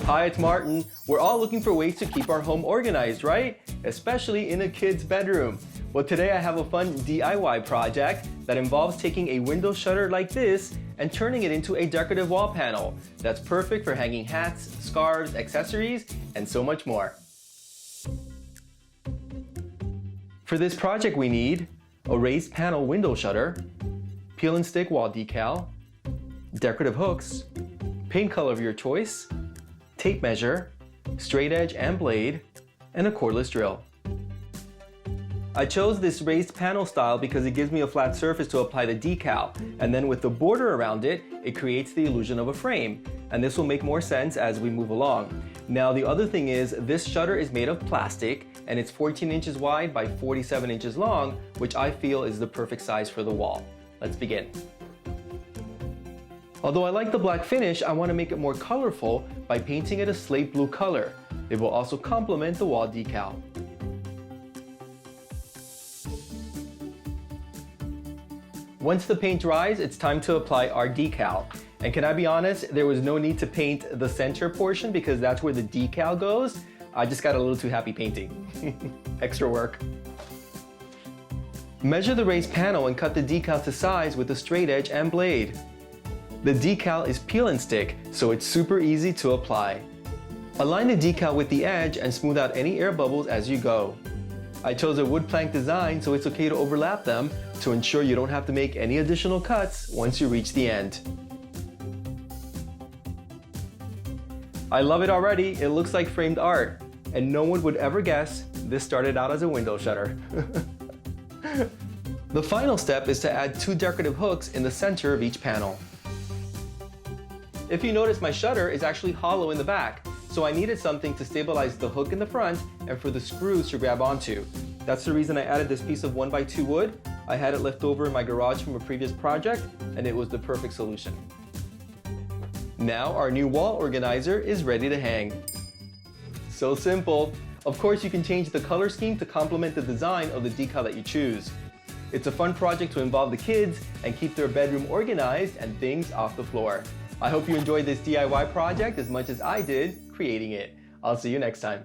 Hi, it's Martin. We're all looking for ways to keep our home organized, right? Especially in a kid's bedroom. Well, today I have a fun DIY project that involves taking a window shutter like this and turning it into a decorative wall panel that's perfect for hanging hats, scarves, accessories, and so much more. For this project we need a raised panel window shutter, peel and stick wall decal, decorative hooks, paint color of your choice, tape measure, straight edge and blade, and a cordless drill. I chose this raised panel style because it gives me a flat surface to apply the decal, and then with the border around it, it creates the illusion of a frame. And this will make more sense as we move along. Now the other thing is, this shutter is made of plastic and it's 14 inches wide by 47 inches long, which I feel is the perfect size for the wall. Let's begin. Although I like the black finish, I want to make it more colorful by painting it a slate blue color. It will also complement the wall decal. Once the paint dries, it's time to apply our decal. And can I be honest, there was no need to paint the center portion because that's where the decal goes. I just got a little too happy painting. Extra work. Measure the raised panel and cut the decal to size with a straight edge and blade. The decal is peel and stick, so it's super easy to apply. Align the decal with the edge and smooth out any air bubbles as you go. I chose a wood plank design, so it's okay to overlap them to ensure you don't have to make any additional cuts once you reach the end. I love it already. It looks like framed art, and no one would ever guess this started out as a window shutter. The final step is to add 2 decorative hooks in the center of each panel. If you notice, my shutter is actually hollow in the back, so I needed something to stabilize the hook in the front and for the screws to grab onto. That's the reason I added this piece of 1x2 wood. I had it left over in my garage from a previous project, and it was the perfect solution. Now our new wall organizer is ready to hang. So simple. Of course, you can change the color scheme to complement the design of the decal that you choose. It's a fun project to involve the kids and keep their bedroom organized and things off the floor. I hope you enjoyed this DIY project as much as I did creating it. I'll see you next time.